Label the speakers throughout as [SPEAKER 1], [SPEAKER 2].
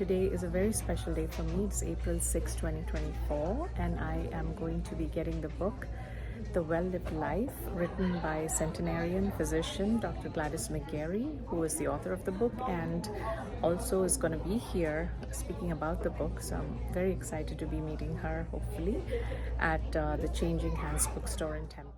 [SPEAKER 1] today is a very special day for me. It's April 6, 2024, and I am going to be getting the book, The Well-Lived Life, written by Centenarian Physician Dr. Gladys McGarey, who is the author of the book and also is going to be here speaking about the book. So I'm very excited to be meeting her, hopefully, at the Changing Hands Bookstore in Tempe.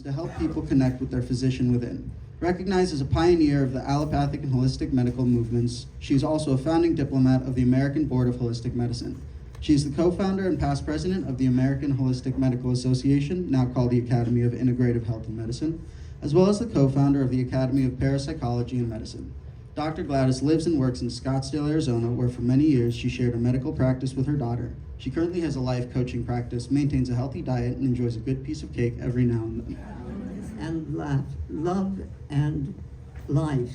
[SPEAKER 2] To help people connect with their physician within. Recognized as a pioneer of the allopathic and holistic medical movements, she is also a founding diplomat of the American Board of Holistic Medicine. She is the co-founder and past president of the American Holistic Medical Association, now called the Academy of Integrative Health and Medicine, as well as the co-founder of the Academy of Parapsychology and Medicine. Dr. Gladys lives and works in Scottsdale, Arizona, where for many years she shared a medical practice with her daughter. She currently has a life coaching practice, maintains a healthy diet, and enjoys a good piece of cake every now and then.
[SPEAKER 3] And love and life.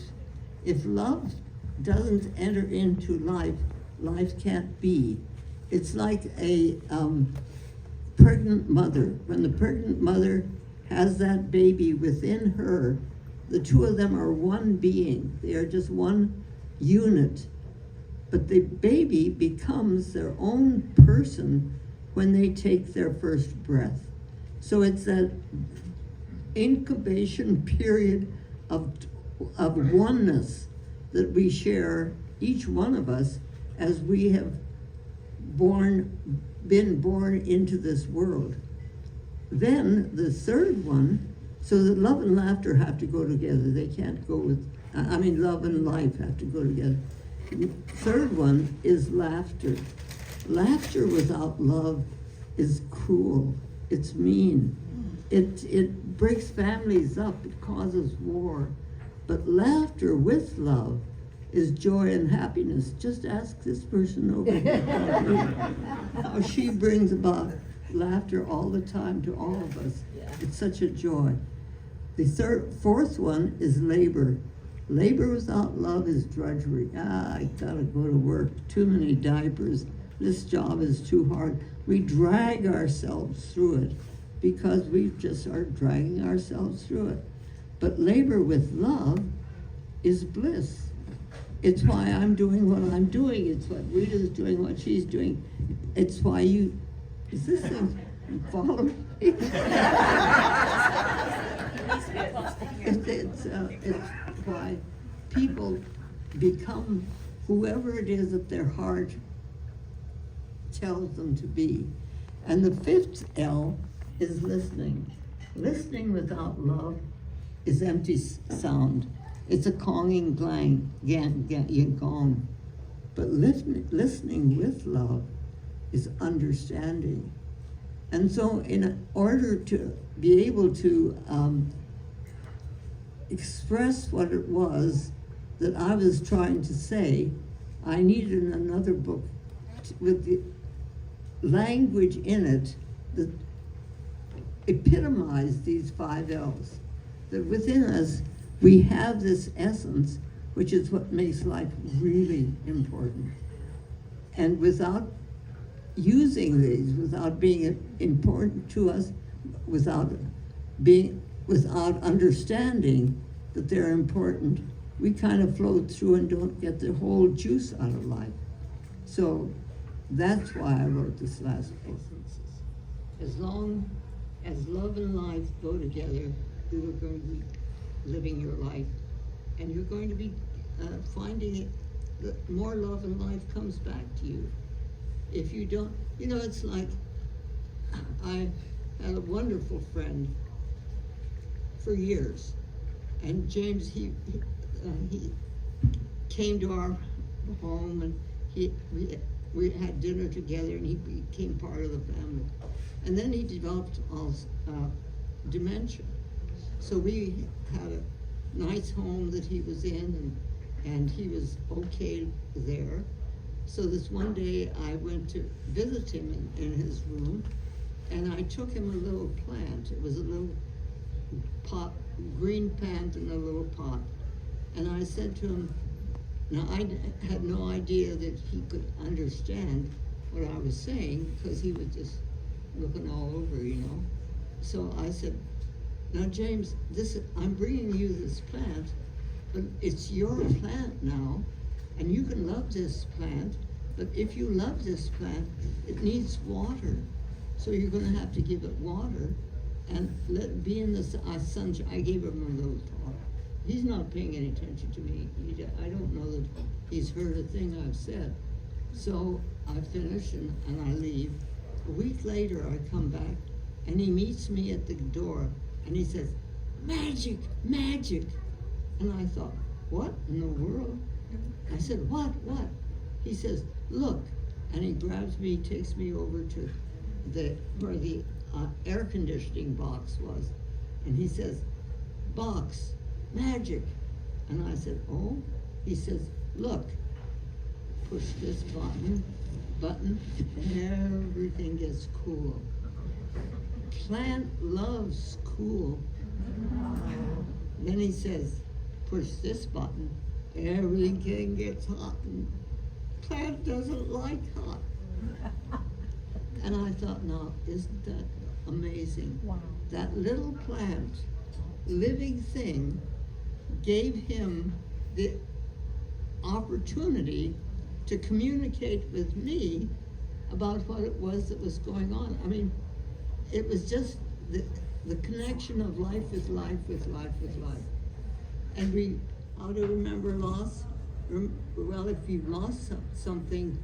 [SPEAKER 3] If love doesn't enter into life, life can't be. It's like a pregnant mother. When the pregnant mother has that baby within her, the two of them are one being. They are just one unit. But the baby becomes their own person when they take their first breath. So it's that incubation period of oneness that we share, each one of us, as we have been born into this world. Then the third one, so that love and laughter have to go together. They can't go with, love and life have to go together. Third one is laughter. Laughter without love is cruel. It's mean. It breaks families up. It causes war. But laughter with love is joy and happiness. Just ask this person over here how she brings about laughter all the time to all of us. It's such a joy. The fourth one is labor. Labor without love is drudgery. I gotta go to work. Too many diapers. This job is too hard. We drag ourselves through it because we just are dragging ourselves through it. But labor with love is bliss. It's why I'm doing what I'm doing. It's what Rita's doing, what she's doing. It's why is this thing follow me? It's why people become whoever it is that their heart tells them to be. And the fifth L is listening. Listening without love is empty sound. It's a conging gong. But listening with love is understanding. And so in order to be able to express what it was that I was trying to say, I needed another book with the language in it that epitomized these 5 L's. That within us, we have this essence, which is what makes life really important. And without using these, without being important to us, without understanding that they're important, we kind of float through and don't get the whole juice out of life. So that's why I wrote this last book. As long as love and life go together, you are going to be living your life, and you're going to be finding it, that more love and life comes back to you. If you don't, it's like, I had a wonderful friend for years, and James, he came to our home, and we had dinner together, and he became part of the family. And then he developed dementia. So we had a nice home that he was in, and he was okay there. So this one day I went to visit him in his room, and I took him a little plant. It was a little pot, green plant in a little pot. And I said to him, now I had no idea that he could understand what I was saying, because he was just looking all over, you know. So I said, now James, I'm bringing you this plant, but it's your plant now, and you can love this plant, but if you love this plant, it needs water. So you're gonna have to give it water and let it be in the sunshine. I gave him a little talk. He's not paying any attention to me. I don't know that he's heard a thing I've said. So I finish and I leave. A week later, I come back, and he meets me at the door, and he says, magic, magic. And I thought, what in the world? I said, what? He says, look. And he grabs me, takes me over to where the air conditioning box was. And he says, box, magic. And I said, oh? He says, look, push this button, and everything gets cool. Plant loves cool. Then he says, push this button, everything gets hot, and plant doesn't like hot. And I thought, now, isn't that amazing?
[SPEAKER 1] Wow.
[SPEAKER 3] That little plant, living thing, gave him the opportunity to communicate with me about what it was that was going on. I mean, it was just the connection of life with life with life with life. And how to remember loss? Well, if you've lost something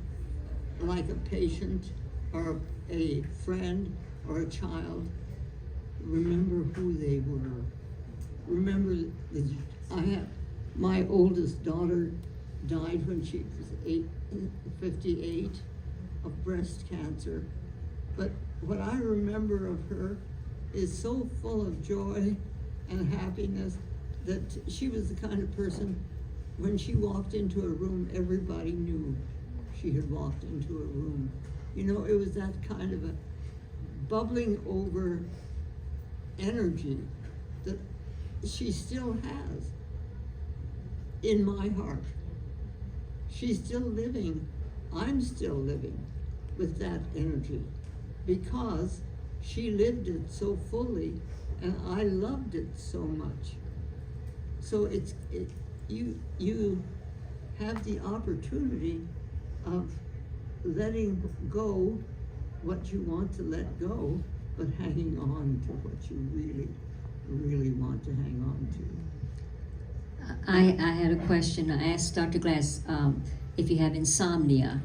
[SPEAKER 3] like a patient or a friend or a child, remember who they were. Remember my oldest daughter died when she was 58 of breast cancer. But what I remember of her is so full of joy and happiness that she was the kind of person, when she walked into a room, everybody knew she had walked into a room. You know, it was that kind of a bubbling over energy that she still has in my heart. She's still living. I'm still living with that energy because she lived it so fully and I loved it so much. So you have the opportunity of letting go what you want to let go, but hanging on to what you really, really want to hang on to.
[SPEAKER 4] I had a question. I asked Dr. Gladys if you have insomnia,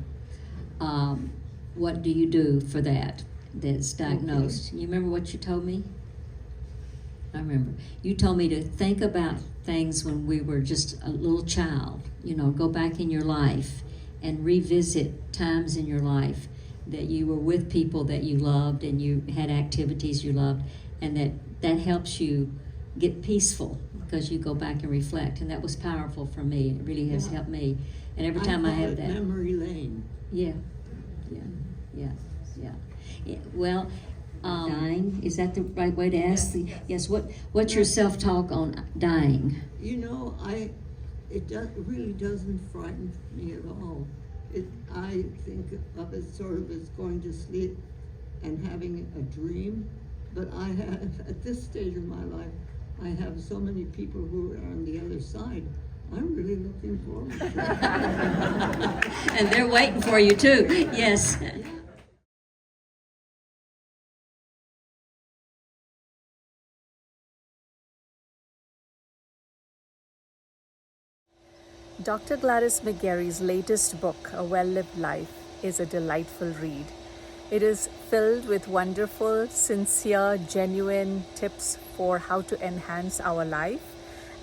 [SPEAKER 4] what do you do for that that's diagnosed? Okay. You remember what you told me? I remember. You told me to think about things when we were just a little child, you know, go back in your life and revisit times in your life that you were with people that you loved and you had activities you loved, and that helps you get peaceful because you go back and reflect. And that was powerful for me. It really has helped me. And every time I have that.
[SPEAKER 3] Memory lane.
[SPEAKER 4] Yeah. Well, dying, is that the right way to ask? Yes. What's your self-talk on dying?
[SPEAKER 3] You know, it really doesn't frighten me at all. I think of it sort of as going to sleep and having a dream. But I have, at this stage of my life, I have so many people who are on the other side. I'm really looking forward to it.
[SPEAKER 4] And they're waiting for you too. Yes.
[SPEAKER 1] Dr. Gladys McGarey's latest book, A Well-Lived Life, is a delightful read. It is filled with wonderful, sincere, genuine tips for how to enhance our life.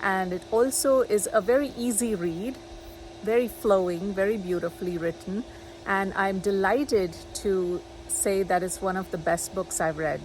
[SPEAKER 1] And it also is a very easy read, very flowing, very beautifully written, and I'm delighted to say that it's one of the best books I've read.